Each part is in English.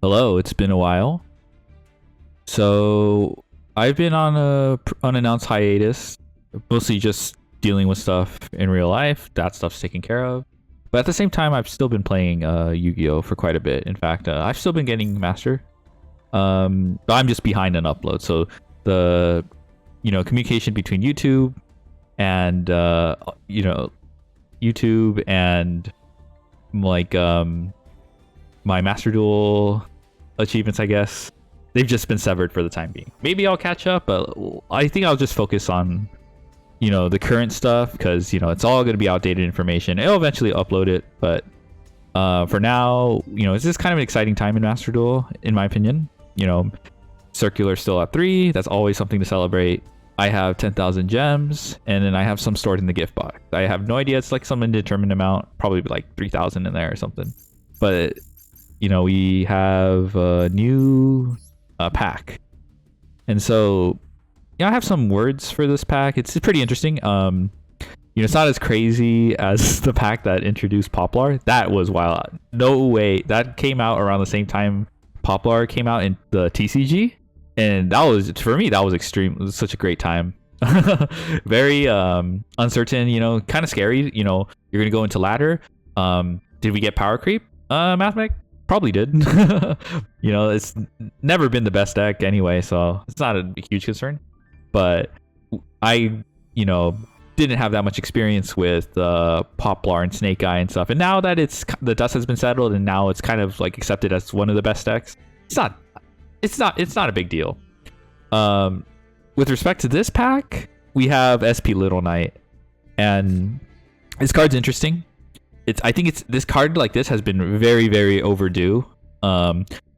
Hello, it's been a while. So I've been on a unannounced hiatus, mostly just dealing with stuff in real life. That stuff's taken care of. But at the same time, I've still been playing Yu-Gi-Oh for quite a bit. In fact, I've still been getting Master. But I'm just behind on upload. So the communication between YouTube and YouTube and like my Master Duel achievements, I guess, they've just been severed for the time being. Maybe I'll catch up, but I think I'll just focus on the current stuff, because it's all going to be outdated information. I'll eventually upload it, but for now, it's just kind of an exciting time in Master Duel, in my opinion. Circular still at 3. That's always something to celebrate. I have 10,000 gems, and then I have some stored in the gift box. I have no idea. It's like some indeterminate amount, probably like 3,000 in there or something. But we have a new pack, and so I have some words for this pack. It's pretty interesting. It's not as crazy as the pack that introduced Poplar. That was wild. No way. That came out around the same time Poplar came out in the TCG, and that was, for me, that was extreme. It was such a great time. Very uncertain, kind of scary. You're gonna go into ladder. Did we get power creep? Mathmech probably did. It's never been the best deck anyway, so it's not a huge concern. But I didn't have that much experience with Poplar and Snake Eye and stuff, and now that the dust has been settled, and now it's kind of like accepted as one of the best decks, it's not a big deal. With respect to this pack, we have SP Little Knight, and this card's interesting. I think this card like this has been very, very overdue.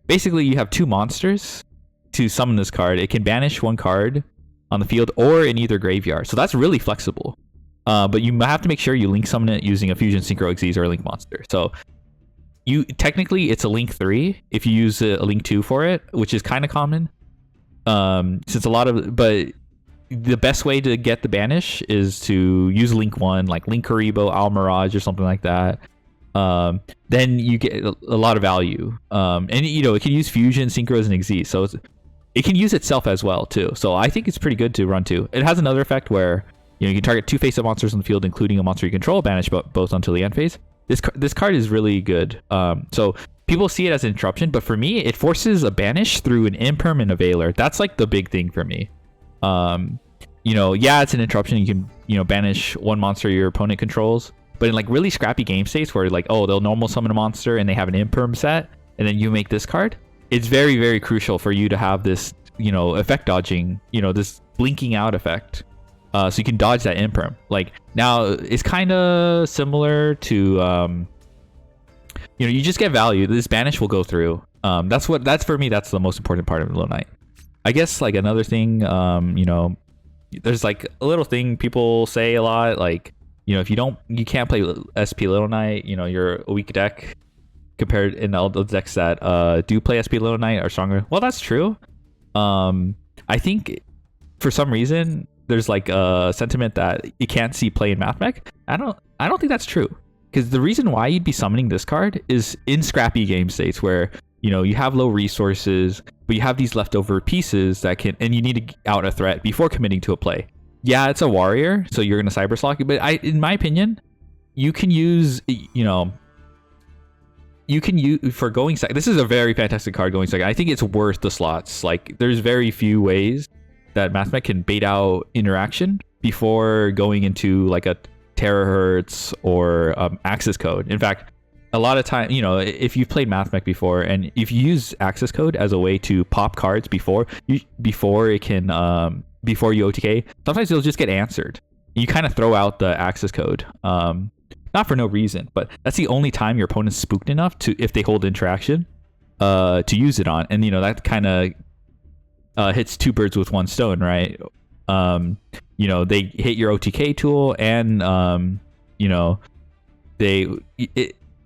Basically, you have 2 monsters to summon this card. It can banish 1 card on the field or in either graveyard, so that's really flexible. But you have to make sure you link summon it using a Fusion Synchro Xyz or a Link Monster. So technically it's a Link 3 if you use a Link 2 for it, which is kind of common. Since but the best way to get the banish is to use Link 1, like Link Karibo, Al Mirage, or something like that. Then you get a lot of value. And it can use Fusion, Synchros, and Xyz, so it can use itself as well too. So I think it's pretty good to run 2. It has another effect where you can target 2 face-up monsters on the field, including a monster you control, banish both until the end phase. This card is really good. So people see it as an interruption, but for me, it forces a banish through an imperm and a Veiler. That's like the big thing for me. It's an interruption. You can banish 1 monster your opponent controls, but in like really scrappy game states where like, they'll normal summon a monster and they have an imperm set, and then you make this card, it's very, very crucial for you to have this effect dodging, this blinking out effect, so you can dodge that imperm. Like, now it's kind of similar to you just get value. This banish will go through. That's for me, that's the most important part of Little Knight. I guess like another thing, there's like a little thing people say a lot, like, if you can't play SP Little Knight, you're a weak deck compared in all the decks that do play SP Little Knight are stronger. Well, that's true. I think for some reason there's like a sentiment that you can't see play in Mathmech. I don't think that's true, because the reason why you'd be summoning this card is in scrappy game states where you have low resources, but you have these leftover pieces that and you need to out a threat before committing to a play. Yeah, it's a warrior, so you're gonna cyber slock it, but in my opinion, you can use for going second. This is a very fantastic card going second. I think it's worth the slots. Like, there's very few ways that Mathmech can bait out interaction before going into like a terahertz or access code. In fact, a lot of time, if you've played Mathmech before, and if you use access code as a way to pop cards before you OTK, sometimes they'll just get answered. You kind of throw out the access code. Not for no reason, but that's the only time your opponent's spooked enough to, if they hold interaction, to use it on. And that kind of hits 2 birds with 1 stone, right? They hit your OTK tool, and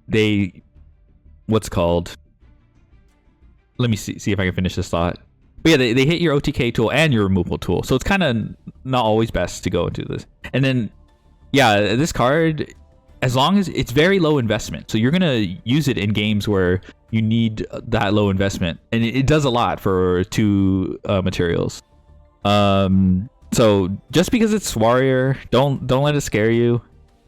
they what's called, let me see if I can finish this thought. But yeah, they hit your OTK tool and your removal tool, so it's kind of not always best to go into this. And then this card, as long as it's very low investment, so you're gonna use it in games where you need that low investment, and it does a lot for 2 materials. So just because it's warrior, don't let it scare you.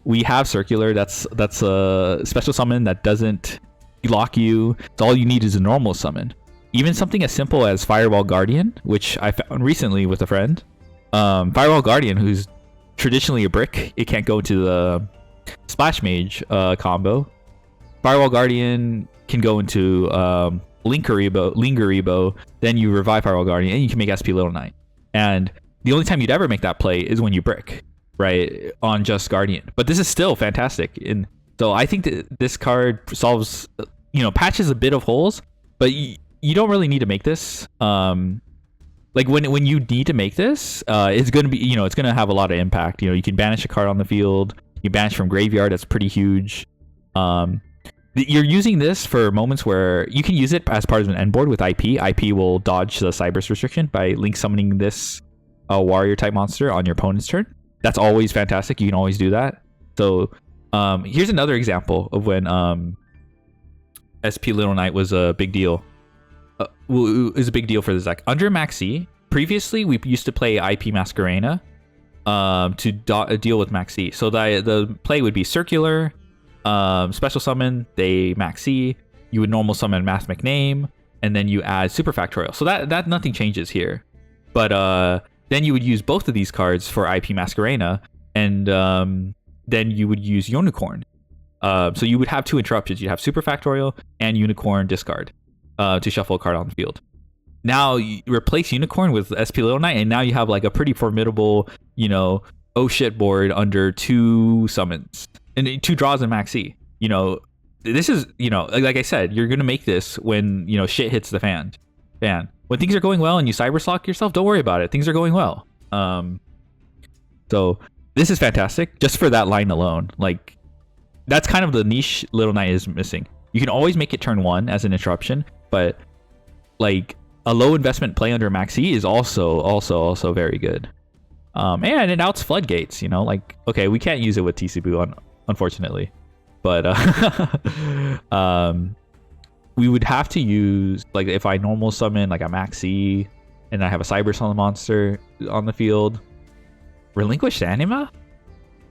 We have circular. That's a special summon that doesn't lock you. So all you need is a normal summon. Even something as simple as Firewall Guardian, which I found recently with a friend. Firewall Guardian, who's traditionally a brick, it can't go into the Splash Mage combo. Firewall Guardian can go into Linger-Ebo, then you revive Firewall Guardian, and you can make SP Little Knight. And the only time you'd ever make that play is when you brick, right, on just Guardian. But this is still fantastic. And so I think that this card solves, patches a bit of holes, but you don't really need to make this. Like when you need to make this, it's going to be, it's going to have a lot of impact. You can banish a card on the field. You banish from graveyard. That's pretty huge. You're using this for moments where you can use it as part of an end board with IP. IP will dodge the Cyberse restriction by link summoning this warrior type monster on your opponent's turn. That's always fantastic. You can always do that. So here's another example of when SP Little Knight was a big deal. Is a big deal for this deck. Under Maxi, previously we used to play IP Masquerena to deal with Maxi. So the play would be circular, special summon, they Maxi, you would normal summon Mathmech name, and then you add super factorial. So that nothing changes here. But then you would use both of these cards for IP Masquerena, and then you would use Unicorn. So you would have 2 interruptions. You'd have super factorial and Unicorn discard to shuffle a card on the field. Now you replace Unicorn with SP Little Knight, and now you have like a pretty formidable, oh shit board under 2 summons and 2 draws in Maxi. This is, like I said, you're gonna make this when shit hits the fan. When things are going well and you cyber lock yourself, don't worry about it. Things are going well. So this is fantastic just for that line alone. Like that's kind of the niche Little Knight is missing. You can always make it turn 1 as an interruption, but like a low investment play under Maxi is also very good. And it outs floodgates. Okay, we can't use it with TC unfortunately, but we would have to use, like, if I normal summon like a Maxi and I have a Cyber on the monster on the field, Relinquished Anima?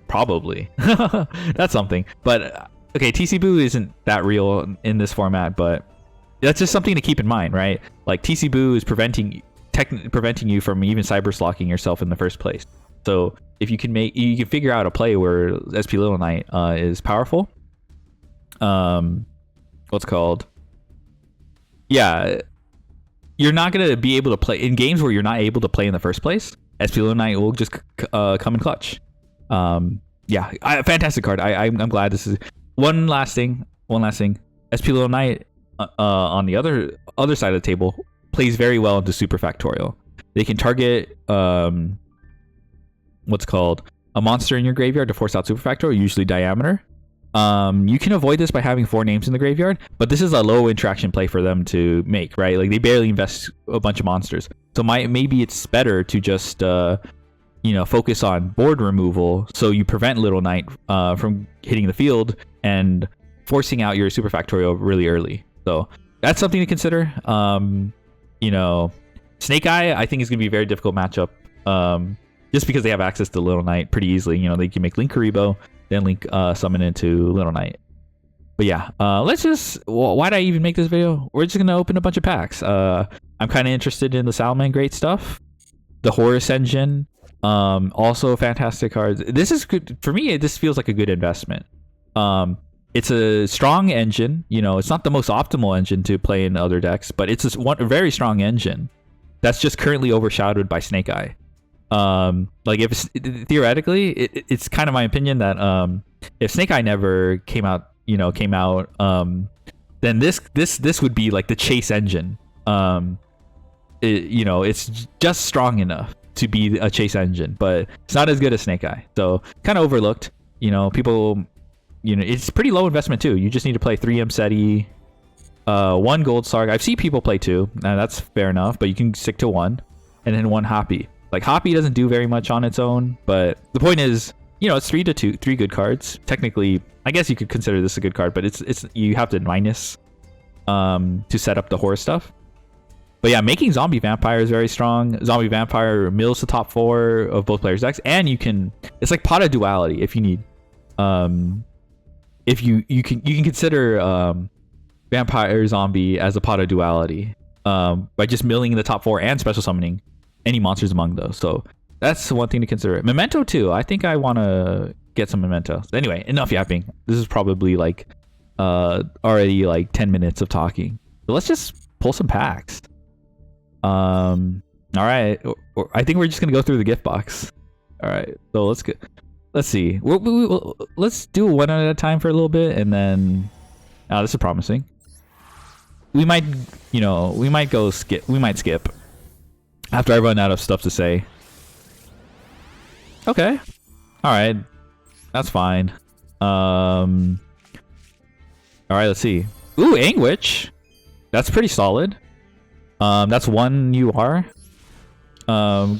Probably. That's something. But okay, TC Boo isn't that real in this format, but that's just something to keep in mind, right? Like TC Boo is preventing you from even cyber locking yourself in the first place. So if you can figure out a play where SP Little Knight is powerful. What's called? Yeah, you're not gonna be able to play in games where you're not able to play in the first place. SP Little Knight will just come in clutch. Yeah, fantastic card. I'm glad this is one last thing. SP Little Knight on the other side of the table plays very well into super factorial. They can target what's called a monster in your graveyard to force out super factorial, usually Diameter. You can avoid this by having 4 names in the graveyard, but this is a low interaction play for them to make, right? Like they barely invest a bunch of monsters. So maybe it's better to just focus on board removal, so you prevent Little Knight from hitting the field and forcing out your super factorial really early. So that's something to consider. Snake Eye I think is going to be a very difficult matchup, just because they have access to Little Knight pretty easily. They can make Linger-Ebo, then link summon into Little Knight. But yeah, let's just, why did I even make this video? We're just gonna open a bunch of packs. I'm kind of interested in the Salman Great stuff, the Horus Engine, also fantastic cards. This is good for me. This feels like a good investment. It's a strong engine. It's not the most optimal engine to play in other decks, but it's a very strong engine that's just currently overshadowed by Snake Eye. Like if theoretically, it's kind of my opinion that if Snake Eye never came out, then this would be like the chase engine. It's just strong enough to be a chase engine, but it's not as good as Snake Eye. So kind of overlooked. People, it's pretty low investment too. You just need to play 3 Mseti, 1 Gold Sarg. I've seen people play 2, and that's fair enough, but you can stick to 1, and then 1 Hoppy. Like Hoppy doesn't do very much on its own, but the point is, it's 3 good cards. Technically, I guess you could consider this a good card, but it's you have to minus to set up the horror stuff. But yeah, making zombie vampire is very strong. Zombie vampire mills the top 4 of both players' decks, and you can. It's like pot of duality if you need. If you can consider vampire zombie as a pot of duality by just milling the top 4 and special summoning any monsters among those. So that's one thing to consider. Memento too. I think I want to get some memento. Anyway, enough yapping. This is probably like already like 10 minutes of talking. So let's just pull some packs. All right. I think we're just gonna go through the gift box. All right. So let's see. Let's do one at a time for a little bit, and then this is promising. We might go skip. We might skip after I run out of stuff to say. Okay. All right. That's fine. All right. Let's see. Ooh, Anguish. That's pretty solid. That's 1 UR.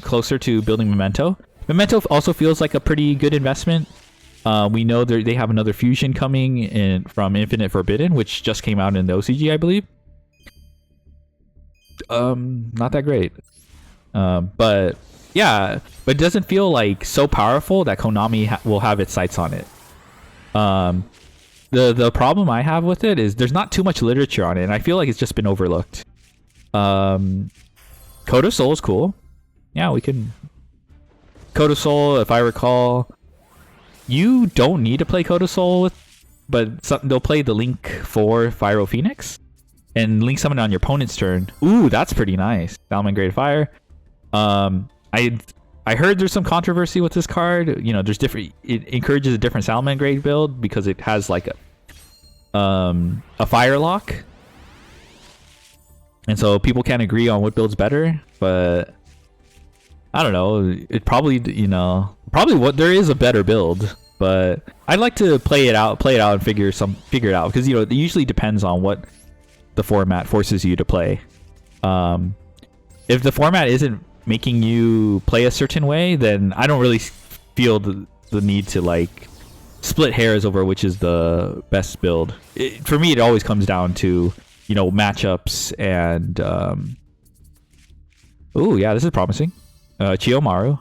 Closer to building Memento. Memento also feels like a pretty good investment. We know they have another fusion coming from Infinite Forbidden, which just came out in the OCG, I believe. Not that great. But yeah, but it doesn't feel like so powerful that Konami will have its sights on it. The problem I have with it is there's not too much literature on it, and I feel like it's just been overlooked. Code of Soul is cool. Yeah, we can. Code of Soul, if I recall, you don't need to play Code of Soul but they'll play the Link for Pyro Phoenix and Link summon on your opponent's turn. Ooh, that's pretty nice. Salmon Great Fire. I heard there's some controversy with this card. You know, there's different. It encourages a different Salmon Grade build because it has like a fire lock, and so people can't agree on what build's better. But I don't know. It probably what there is a better build, but I'd like to play it out and figure it out because it usually depends on what the format forces you to play. If the format isn't making you play a certain way, then I don't really feel the need to like split hairs over which is the best build. For me, it always comes down to matchups and ooh, yeah, this is promising. Chio Maru.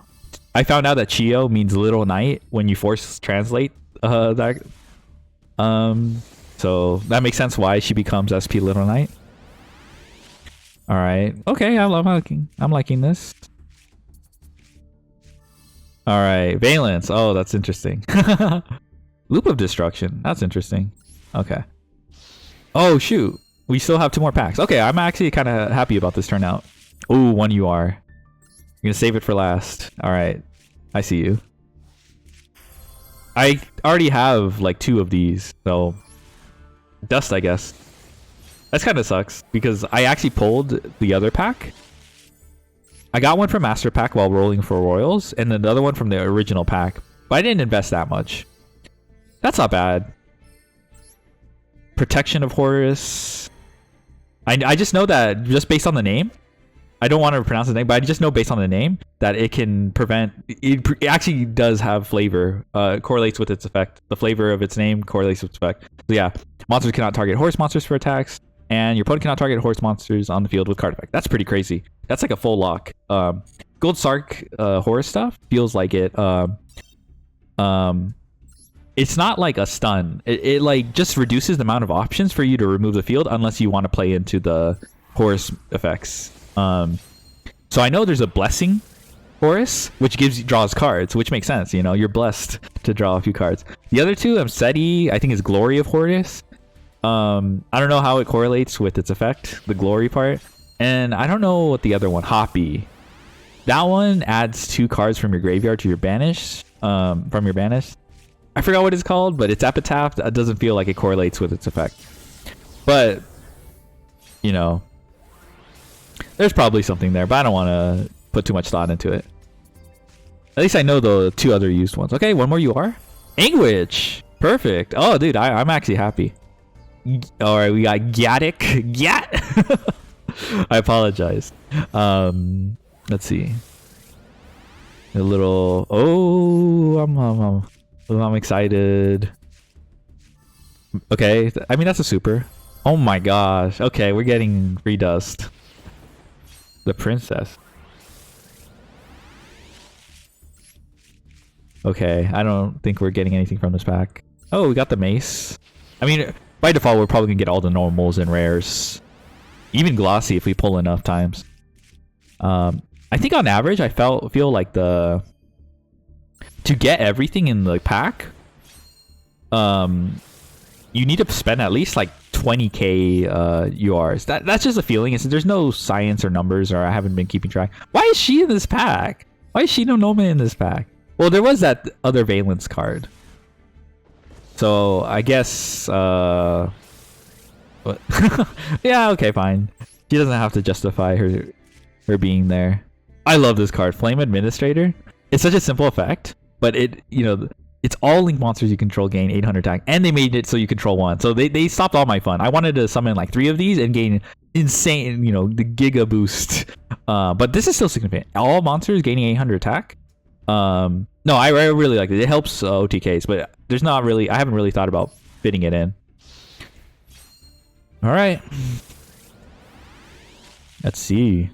I found out that Chio means little knight when you force translate that. So that makes sense why she becomes SP Little Knight. All right. Okay, I'm liking this. All right, Valence. Oh, that's interesting. Loop of Destruction. That's interesting. Okay. Oh shoot, we still have 2 more packs. Okay, I'm actually kind of happy about this turnout. Ooh, 1 UR. You're gonna save it for last. All right, I see you. I already have like 2 of these, so dust, I guess. That kind of sucks because I actually pulled the other pack. I got one from Master Pack while rolling for Royals, and then the other one from the original pack, but I didn't invest that much. That's not bad. Protection of Horus. I just know that just based on the name. I don't want to pronounce the name, but I just know based on the name that it can prevent. It actually does have flavor. Correlates with its effect. The flavor of its name correlates with its effect. So yeah, monsters cannot target horse monsters for attacks, and your opponent cannot target horse monsters on the field with card effect. That's pretty crazy. That's like a full lock. Gold Sark horse stuff feels like it. It's not like a stun. It like just reduces the amount of options for you to remove the field unless you want to play into the horse effects. So I know there's a blessing Horus, which draws cards, which makes sense. You're blessed to draw a few cards. The other 2, Seti, I think is Glory of Horus. I don't know how it correlates with its effect, the glory part, and I don't know what the other one, Hoppy. That one adds 2 cards from your graveyard to your banish. From your banish. I forgot what it's called, but it's epitaph. That doesn't feel like it correlates with its effect. But there's probably something there, but I don't want to put too much thought into it. At least I know the 2 other used ones. Okay, 1 more UR. Anguish. Perfect. Oh, dude, I'm actually happy. All right, we got Gatic. Gat. I apologize. Let's see. A little. Oh, I'm excited. Okay, I mean that's a super. Oh my gosh. Okay, we're getting free dust. The princess. Okay, I don't think we're getting anything from this pack. Oh, we got the mace. I mean, by default, we're probably gonna get all the normals and rares. Even glossy if we pull enough times. I think on average, I feel like to get everything in the pack, you need to spend at least like 20k URs. That's just a feeling. There's no science or numbers, or I haven't been keeping track. Why is she in this pack? Why is she no Noma in this pack? Well, there was that other Valence card. So I guess what? Yeah, okay, fine. She doesn't have to justify her being there. I love this card, Flame Administrator. It's such a simple effect, but it's all link monsters you control gain 800 attack, and they made it so you control one. So they stopped all my fun. I wanted to summon like 3 of these and gain insane, the giga boost. But this is still significant. All monsters gaining 800 attack. No, I really like it. It helps OTKs, but there's not really. I haven't really thought about fitting it in. All right. Let's see.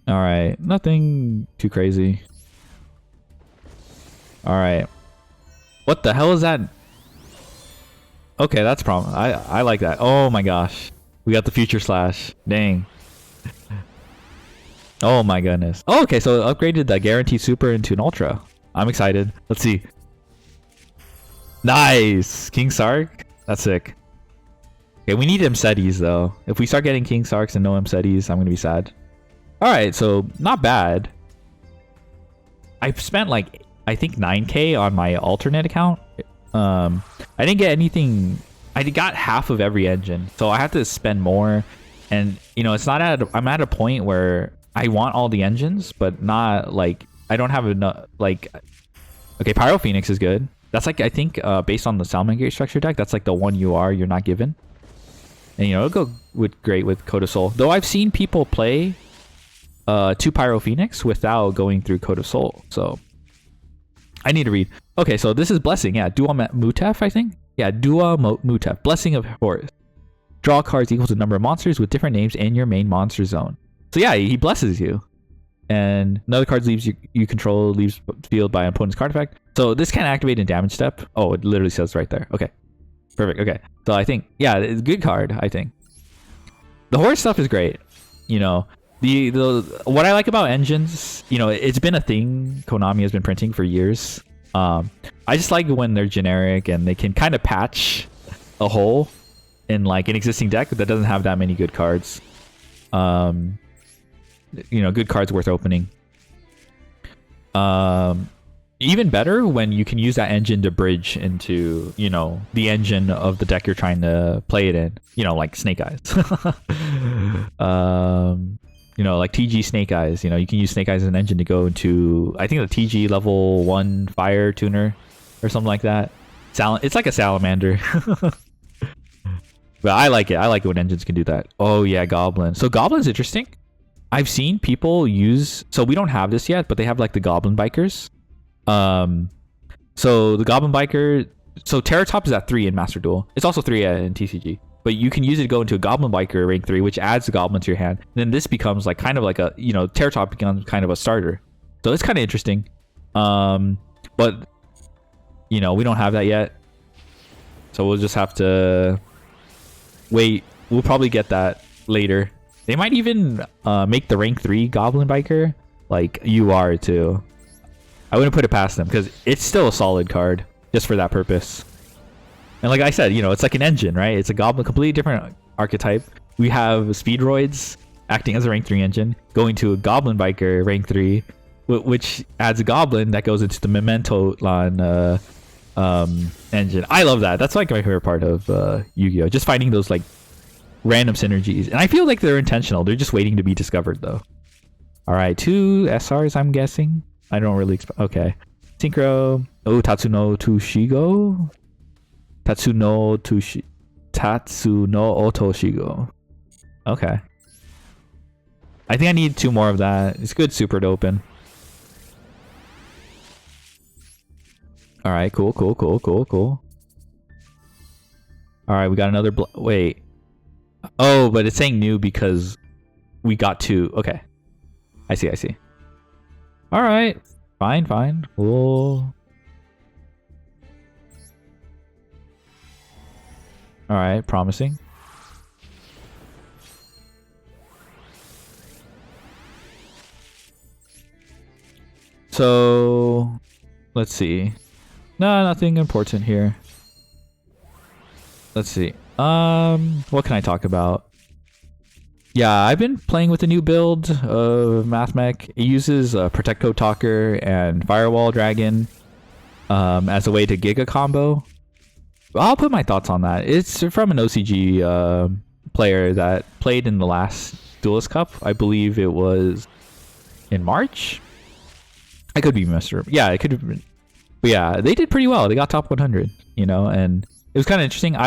All right, nothing too crazy. All right, what the hell is that? Okay, that's a problem. I like that. Oh my gosh, we got the future slash. Dang. Oh my goodness. Oh, okay, so it upgraded the guaranteed super into an ultra. I'm excited. Let's see. Nice, King Sark. That's sick. Okay, we need Mcetis though. If we start getting King Sarks and no Mcetis, I'm gonna be sad. Alright, so not bad. I've spent like, I think 9k on my alternate account. I didn't get anything. I got half of every engine, so I have to spend more. And it's not I'm at a point where I want all the engines, but not like, I don't have enough. Like, okay, Pyro Phoenix is good. That's like, I think based on the Salmon structure deck, that's like the one you're not given. And it'll go great with Code of Soul. Though I've seen people play 2 Pyro Phoenix without going through Code of Soul, so I need to read. Okay, so this is Blessing. Yeah, Dua Mutef, I think. Yeah, Dua Mutef, Blessing of Horus. Draw cards equal to the number of monsters with different names in your main monster zone. So yeah, he blesses you, and another card leaves you control leaves field by an opponent's card effect. So this can activate in damage step. Oh, it literally says right there. Okay, perfect. Okay, so I think it's a good card. I think the Horus stuff is great. The what I like about engines, it's been a thing Konami has been printing for years. I just like when they're generic and they can kind of patch a hole in like an existing deck that doesn't have that many good cards. Good cards worth opening. Even better when you can use that engine to bridge into, the engine of the deck you're trying to play it in. Like Snake Eyes. Like TG Snake Eyes. You can use Snake Eyes as an engine to go into, I think, the TG level 1 fire tuner or something like that. It's like a salamander. But I like it. I like it when engines can do that. Oh yeah, Goblin. So Goblin's interesting. I've seen people use, so we don't have this yet, but they have like the Goblin Bikers. So the Goblin Biker, so Terratop is at 3 in Master Duel. It's also 3 in TCG. But you can use it to go into a Goblin Biker rank 3, which adds the Goblin to your hand. And then this becomes like kind of like a, Terratop becomes kind of a starter. So it's kind of interesting. But, we don't have that yet. So we'll just have to wait. We'll probably get that later. They might even make the rank 3 Goblin Biker like UR too. I wouldn't put it past them because it's still a solid card just for that purpose. And like I said, it's like an engine, right? It's a Goblin, completely different archetype. We have Speedroids acting as a rank 3 engine, going to a Goblin Biker rank 3, which adds a Goblin that goes into the Memento Lan engine. I love that. That's like my favorite part of Yu-Gi-Oh! Just finding those like random synergies. And I feel like they're intentional. They're just waiting to be discovered though. All right, 2 SRs, I'm guessing. I don't really expect. Okay. Synchro. Oh, Tatsuno Tushigo. Tatsuno Otoshigo. Okay. I think I need 2 more of that. It's good super to open. All right, cool. All right, we got another. Wait. Oh, but it's saying new because we got two. Okay, I see. All right, fine. Cool. All right, promising. So, let's see. No, nothing important here. Let's see. What can I talk about? Yeah, I've been playing with a new build of Mathmech. It uses Protect Code Talker and Firewall Dragon as a way to Giga combo. I'll put my thoughts on that. It's from an OCG player that played in the last Duelist Cup. I believe it was in March. I could be messed up. Yeah, it could have been. But yeah, they did pretty well. They got top 100, you know, and it was kind of interesting.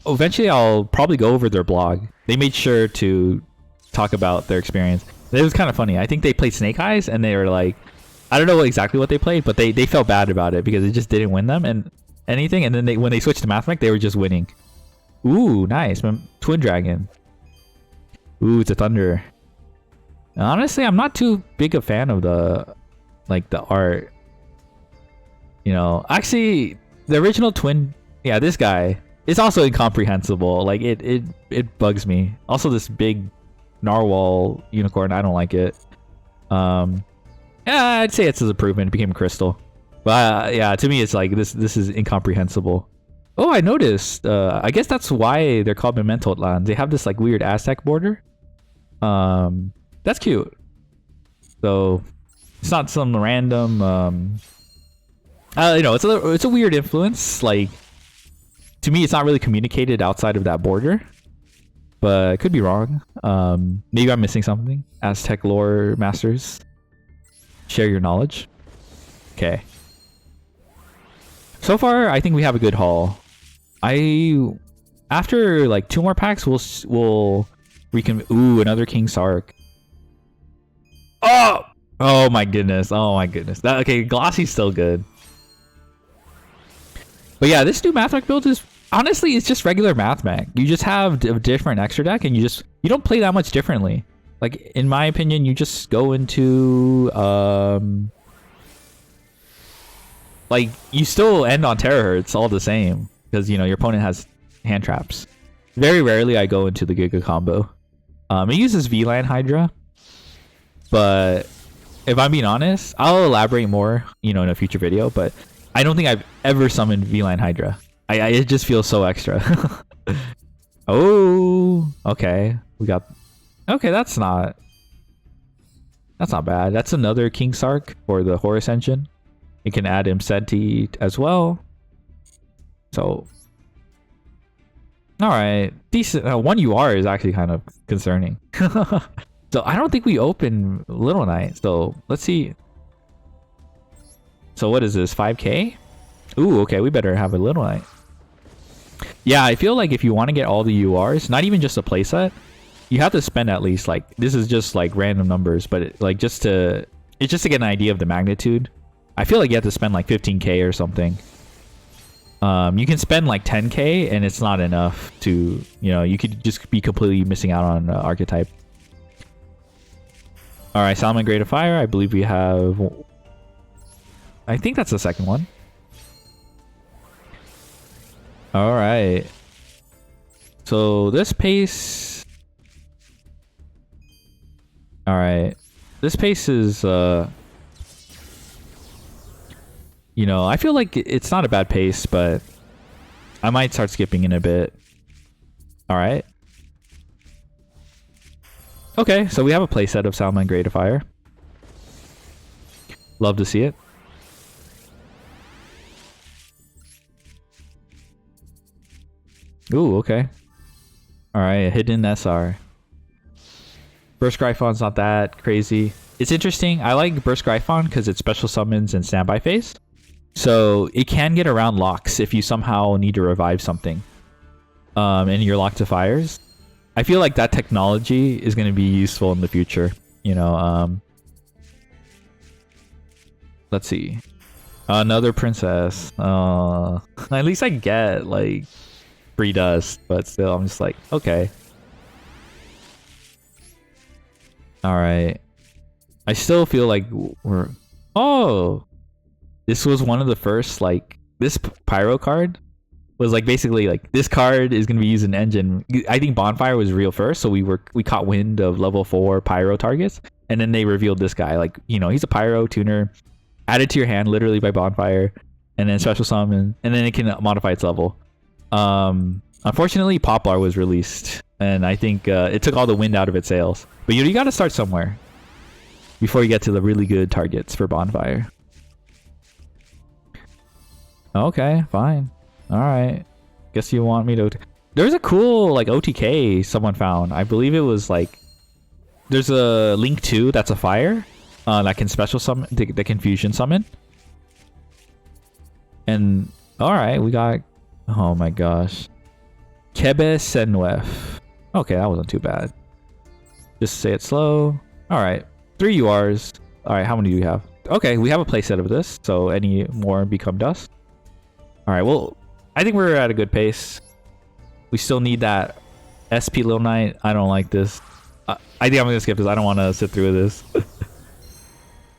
Eventually I'll probably go over their blog. They made sure to talk about their experience. It was kind of funny. I think they played Snake Eyes and they were like, I don't know exactly what they played, but they felt bad about it because it just didn't win them and anything. And then when they switched to Mathmech, they were just winning. Ooh, nice. Twin Dragon. Ooh, it's a Thunder. Honestly, I'm not too big a fan of the art. You know, actually, the original Twin, yeah, this guy is also incomprehensible. Like it bugs me. Also, this big narwhal unicorn, I don't like it. Yeah, I'd say it's an improvement. It became crystal, but yeah, to me, it's like this is incomprehensible. Oh, I noticed. I guess that's why they're called Memento lands. They have this like weird Aztec border. That's cute. So it's not some random. You know, it's a weird influence. Like to me, it's not really communicated outside of that border. But I could be wrong. Maybe I'm missing something. Aztec lore masters, share your knowledge. Okay. So far, I think we have a good haul. After like 2 more packs, we'll ooh, another King Sark. Oh my goodness. Okay, Glossy's still good. But yeah, this new Mathmech build is honestly, it's just regular Mathmech. You just have a different extra deck, and you don't play that much differently. Like in my opinion, you just go into like you still end on terahertz all the same because you know your opponent has hand traps. Very rarely I go into the Giga combo. It uses VLAN Hydra, but if I'm being honest, I'll elaborate more, you know, in a future video. But I don't think I've ever summoned VLAN Hydra. It just feels so extra. Oh, okay. We got. Okay, that's not bad. That's another King Sark for the Horus engine. You can add Imsenti as well. So, all right, decent. 1 UR is actually kind of concerning. So I don't think we open Little Knight. So let's see. So what is this? 5K? Ooh, okay. We better have a Little Knight. Yeah, I feel like if you want to get all the URs, not even just a playset, you have to spend at least like this is just like random numbers, but it's just to get an idea of the magnitude. I feel like you have to spend like 15K or something. You can spend like 10K and it's not enough to, you know, you could just be completely missing out on archetype. All right, Salmon Grade of Fire. I believe we have. I think that's the second one. All right. So this pace. All right. This pace is. You know, I feel like it's not a bad pace, but I might start skipping in a bit. All right. Okay, so we have a playset of Salmon Grade of Fire. Love to see it. Ooh, okay. Alright, a hidden SR. Burst Gryphon's not that crazy. It's interesting. I like Burst Gryphon because it special summons in standby phase. So it can get around locks if you somehow need to revive something. And you're locked to fires. I feel like that technology is going to be useful in the future. You know, let's see. Another princess. At least I get like free dust, but still, I'm just like, okay. All right. I still feel like we're. Oh, this was one of the first like this pyro card was like basically like this card is gonna be used in engine. I think bonfire was real first, so we caught wind of level 4 pyro targets, and then they revealed this guy. Like, you know, he's a pyro tuner, added to your hand literally by bonfire, and then special summon, and then it can modify its level. Unfortunately, Poplar was released, and I think it took all the wind out of its sails. But you got to start somewhere before you get to the really good targets for bonfire. Okay, fine. All right. Guess you want me to. There's a cool like OTK someone found. I believe it was like there's a Link 2 that's a fire that can special summon the confusion summon. And all right, we got. Oh my gosh. Kebe Senwef. Okay, that wasn't too bad. Just say it slow. All right, 3 URs. All right, how many do we have? Okay, we have a playset of this, so any more become dust. All right, well, I think we're at a good pace. We still need that SP Little Knight. I don't like this. I think I'm gonna skip this. I don't want to sit through this.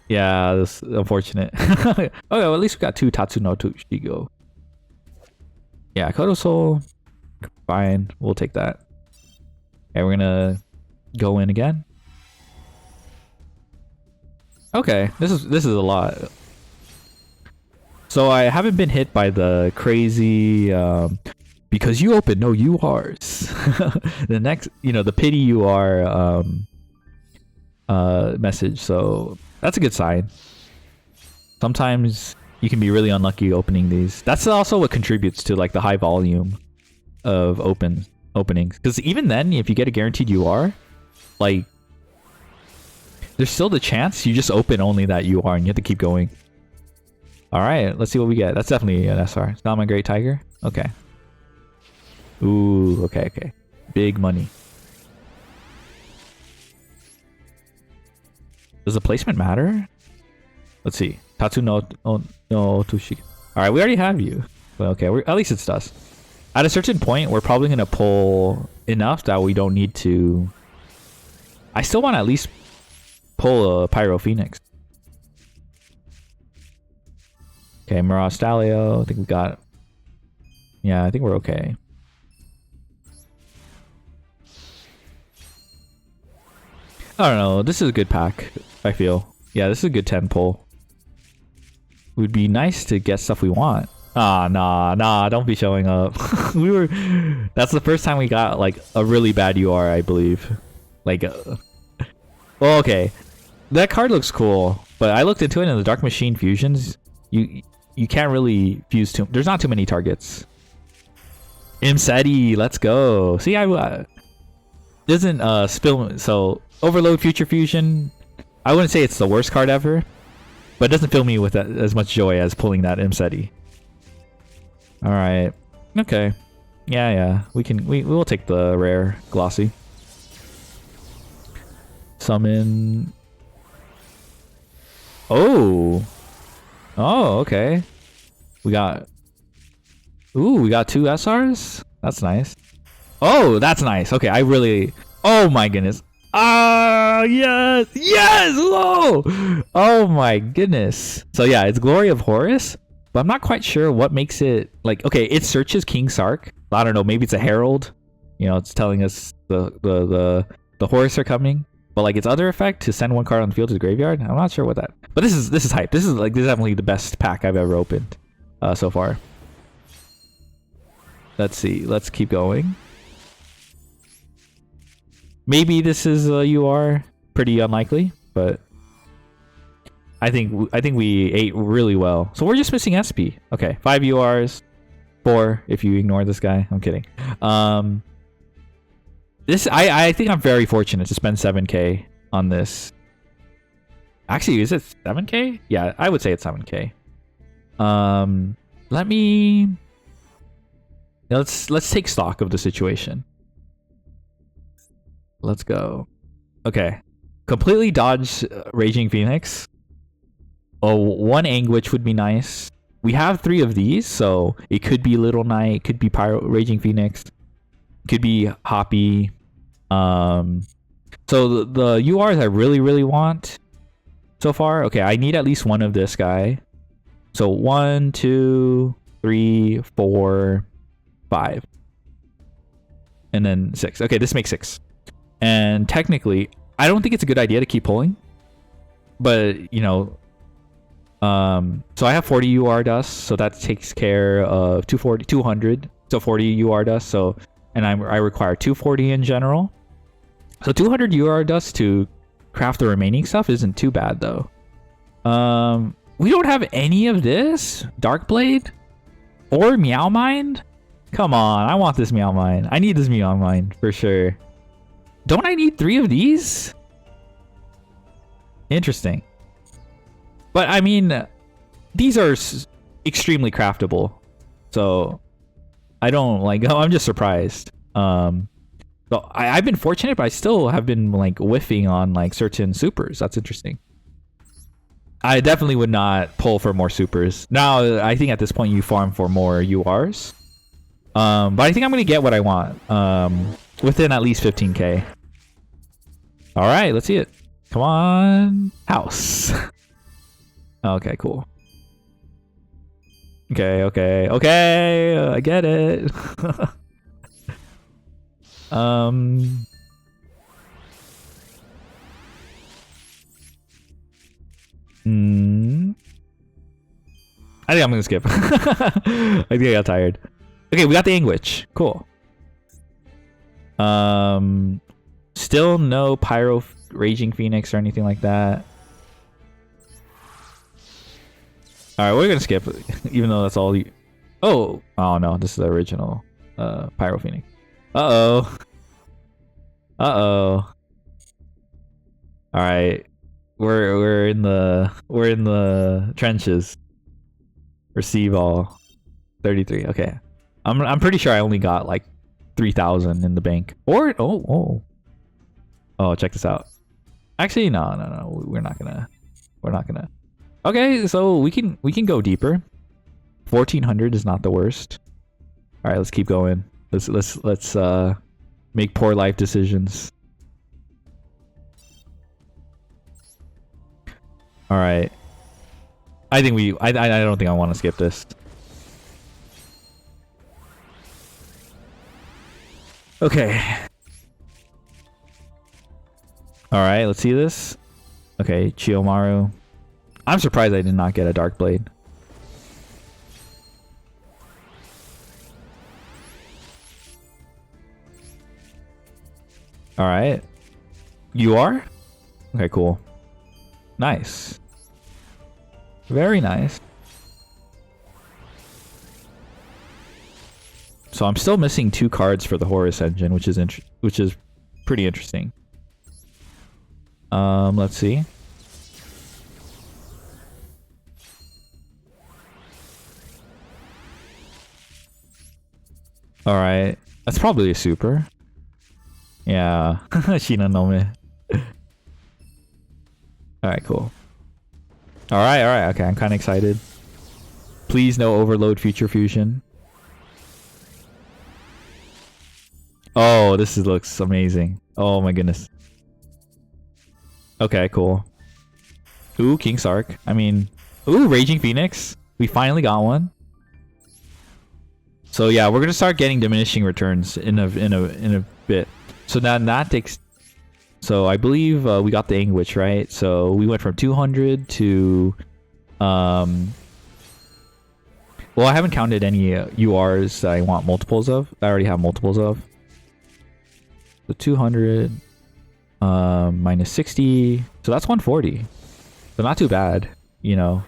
Yeah, this is unfortunate. Okay, well, at least we got 2 Tatsuno Shigo. Yeah, Kodo Soul. Fine, we'll take that. Okay, we're gonna go in again. Okay, this is a lot. So I haven't been hit by the crazy because you open no URs. The next, you know, the pity UR message. So that's a good sign. Sometimes you can be really unlucky opening these. That's also what contributes to like the high volume of openings. Because even then, if you get a guaranteed UR, like there's still the chance you just open only that UR and you have to keep going. All right, let's see what we get. That's definitely an SR. It's not my Great Tiger. Okay. Ooh, okay, okay. Big money. Does the placement matter? Let's see. Tatsu no Tushi. All right, we already have you. But okay, at least it's dust. At a certain point, we're probably gonna pull enough that we don't need to. I still want to at least pull a Pyro Phoenix. Okay, Mirage Stalio. I think we got. Yeah, I think we're okay. I don't know. This is a good pack, I feel. Yeah, this is a good 10 pull. It would be nice to get stuff we want. Ah, nah, don't be showing up. That's the first time we got like a really bad UR, I believe. Like, well, okay. That card looks cool, but I looked into it in the Dark Machine fusions. You can't really fuse too. There's not too many targets. Imseti, let's go. See, doesn't spill. So Overload Future Fusion. I wouldn't say it's the worst card ever, but it doesn't fill me with as much joy as pulling that Imseti. All right. Okay. Yeah. We will take the rare glossy. Summon. Oh, okay. We got 2 SRs. That's nice. Oh, that's nice. Okay, oh my goodness. Ah, yes. Oh my goodness. So yeah, it's Glory of Horus, but I'm not quite sure what makes it like. Okay, it searches King Sark. I don't know. Maybe it's a herald. You know, it's telling us the Horus are coming. But like its other effect to send 1 card on the field to the graveyard, I'm not sure what that. But this is hype. This is definitely the best pack I've ever opened so far. Let's see. Let's keep going. Maybe this is a UR. Pretty unlikely, but I think we ate really well. So we're just missing SP. Okay, 5 URs, 4 if you ignore this guy. I'm kidding. I think I'm very fortunate to spend 7K on this. Actually, is it 7K? Yeah, I would say it's 7K. Let's take stock of the situation. Let's go. Okay. Completely dodge Raging Phoenix. Oh, one Anguish would be nice. We have 3 of these, so it could be Little Knight, could be Raging Phoenix, could be Hoppy. So the URs I really want so far. Okay, I need at least one of this guy. So 1, 2, 3, 4, 5. And then 6. Okay, this makes 6. And technically, I don't think it's a good idea to keep pulling. But, you know, so I have 40 UR dust, so that takes care of 200. So 40 UR dust, so and I require 240 in general. So 200 UR dust to craft the remaining stuff isn't too bad though. We don't have any of this Dark Blade or Meow Mind. Come on, I want this Meow Mind. I need this Meow Mind for sure. Don't I need 3 of these? Interesting. But I mean, these are extremely craftable. So I don't like, oh, I'm just surprised. So I've been fortunate, but I still have been like whiffing on like certain supers. That's interesting. I definitely would not pull for more supers. Now, I think at this point you farm for more URs. But I think I'm going to get what I want within at least 15k. All right, let's see it. Come on. House. Okay, cool. Okay. I get it. I think I'm gonna skip. I think I got tired. Okay, we got the Anguish. Cool. Still no Pyro Raging Phoenix or anything like that. Alright, we're gonna skip, even though that's all you... Oh no, this is the original Pyro Phoenix. Alright. We're in the trenches. Receive all. 33. Okay. I'm pretty sure I only got like 3,000 in the bank. Or oh, check this out. Actually, no. We're not gonna. Okay, so we can go deeper. 1,400 is not the worst. All right, let's keep going. Let's make poor life decisions. All right. I don't think I want to skip this. Okay. All right, let's see this. Okay, Chiyomaru. I'm surprised I did not get a Dark Blade. All right. You are? Okay, cool. Nice. Very nice. So I'm still missing 2 cards for the Horus engine, which is pretty interesting. Let's see. All right, that's probably a super. Yeah, Shinonome. All right, cool. All right. Okay, I'm kind of excited. Please no Overload Future Fusion. Oh, this looks amazing. Oh my goodness. Okay, cool. Ooh, King Sark. I mean, ooh, Raging Phoenix. We finally got one. So yeah, we're gonna start getting diminishing returns in a bit. So now that takes. So I believe we got the Anguish, right? So we went from 200 to well, I haven't counted any URs that I want multiples of. I already have multiples of. So 200 minus 60, so that's 140. So not too bad, you know.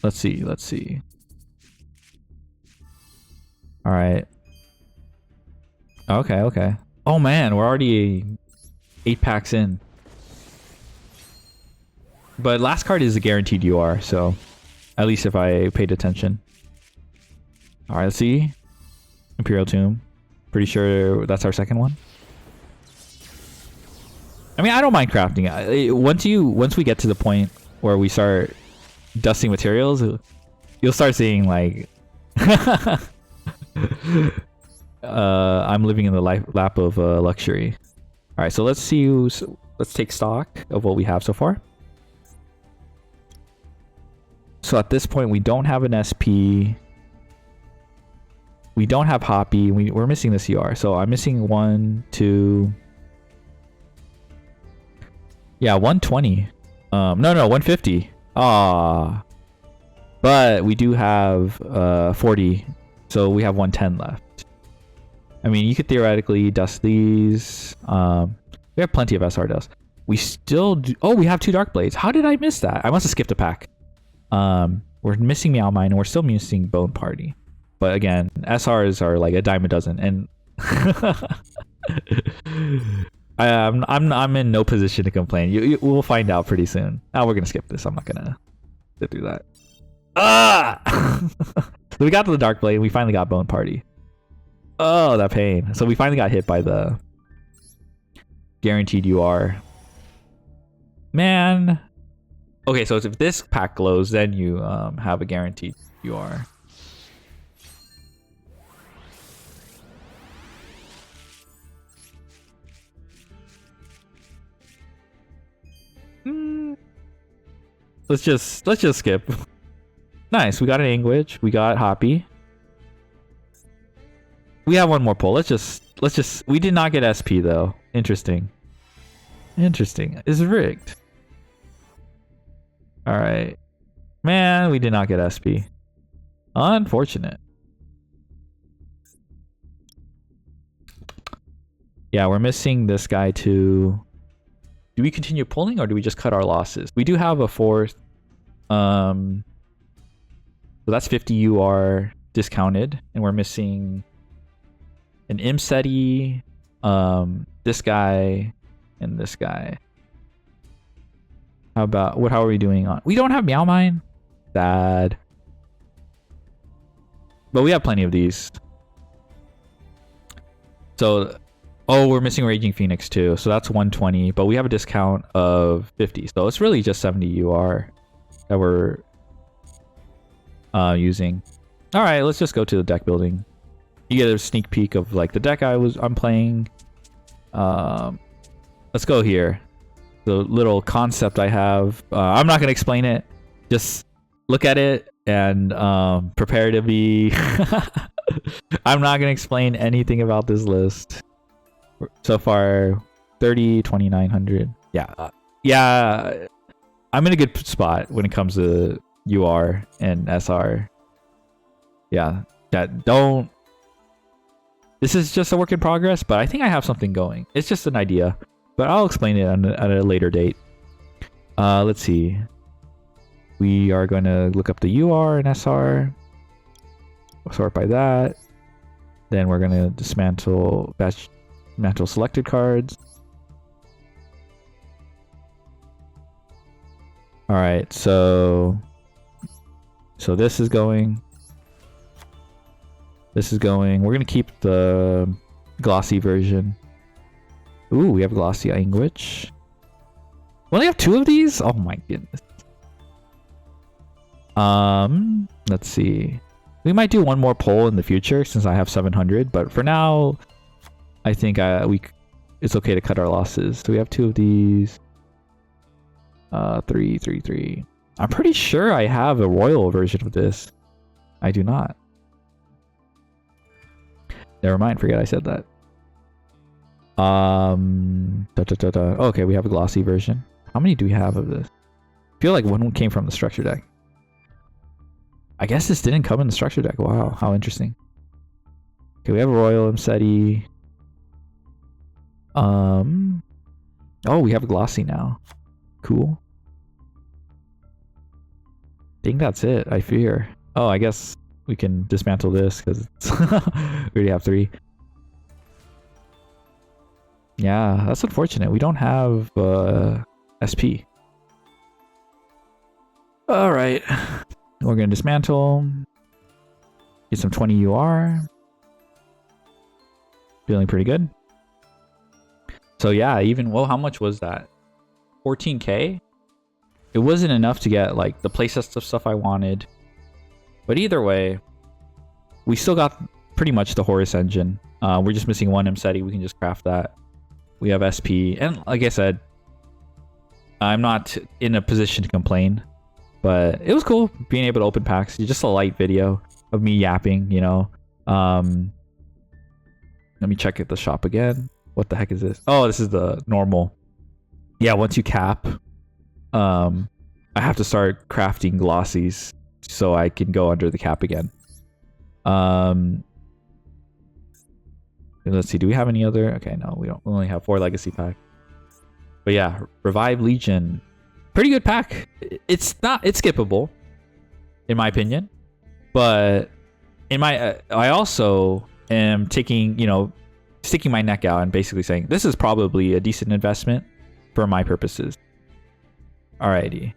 Let's see. All right. Okay. Oh man, we're already 8 packs in. But last card is a guaranteed UR, so at least if I paid attention. All right, let's see. Imperial Tomb. Pretty sure that's our second one. I mean, I don't mind crafting. Once we get to the point where we start dusting materials, you'll start seeing like I'm living in the lap of luxury. All right, so let's see. Let's take stock of what we have so far. So at this point, we don't have an SP. We don't have Hoppy. We're missing this UR. So I'm missing 1, 2. Yeah, 120. No, 150. Ah. But we do have 40. So we have 110 left. I mean, you could theoretically dust these. We have plenty of SR dust. We still do. Oh, we have 2 Dark Blades. How did I miss that? I must have skipped a pack. We're missing Meow Mine and we're still missing Bone Party. But again, SRs are like a dime a dozen, and I'm in no position to complain. We'll find out pretty soon. Oh, we're gonna skip this. I'm not gonna sit through that. Ah! So we got to the Dark Blade. We finally got Bone Party. Oh, that pain. So we finally got hit by the guaranteed UR. Man. Okay, so if this pack glows, then you have a guaranteed UR. Let's just skip. Nice, we got an Anguage, we got Hoppy. We have one more pull. Let's just we did not get SP though. Interesting. It's rigged. Alright. Man, we did not get SP. Unfortunate. Yeah, we're missing this guy too. Do we continue pulling or do we just cut our losses? We do have a 4th. So that's 50 UR discounted. And we're missing an Imseti, this guy, and this guy. How are we doing on? We don't have Meow Mine. Sad. But we have plenty of these. So, oh, we're missing Raging Phoenix too. So that's 120, but we have a discount of 50. So it's really just 70 UR that we're using. All right, let's just go to the deck building. You get a sneak peek of like the deck I'm playing. Let's go here. The little concept I have. I'm not gonna explain it. Just look at it and prepare to be. I'm not gonna explain anything about this list. So far, 2900. Yeah, yeah. I'm in a good spot when it comes to UR and SR. Yeah, this is just a work in progress, but I think I have something going. It's just an idea, but I'll explain it at a later date. Let's see. We are going to look up the UR and SR. Sort by that. Then we're going to dismantle selected cards. All right, so this is going. This is going. We're gonna keep the glossy version. Ooh, we have glossy Anguage. We only have 2 of these? Oh my goodness. Let's see. We might do one more poll in the future since I have 700, but for now, I think it's okay to cut our losses. So we have 2 of these. 3, 3, 3. I'm pretty sure I have a royal version of this. I do not. Never mind, forget I said that. Okay, we have a glossy version. How many do we have of this? I feel like one came from the structure deck. I guess this didn't come in the structure deck. Wow, how interesting. Okay, we have a royal Imseti. Oh, we have a glossy now. Cool. I think that's it, I fear. Oh, I guess we can dismantle this because we already have 3. Yeah, that's unfortunate. We don't have SP. Alright. We're going to dismantle. Get some 20 UR. Feeling pretty good. So yeah, even well, how much was that? 14K. It wasn't enough to get like the playset of stuff I wanted, but either way, we still got pretty much the Horus engine. We're just missing one MSETI. We can just craft that. We have SP, and like I said, I'm not in a position to complain, but it was cool being able to open packs. Just a light video of me yapping, you know. Let me check at the shop again. What the heck is this? Oh, this is the normal. Yeah, once you cap, I have to start crafting glossies so I can go under the cap again. Let's see. Do we have any other? Okay, no, we don't. We only have 4 legacy packs. But yeah, Revive Legion, pretty good pack. It's skippable, in my opinion. But I also am taking, you know, sticking my neck out and basically saying this is probably a decent investment for my purposes. Alrighty.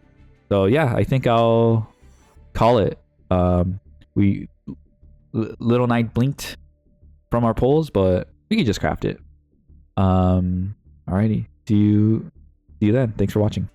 So yeah, I think I'll call it. Little Knight blinked from our polls, but we can just craft it. Alrighty. See you then. Thanks for watching.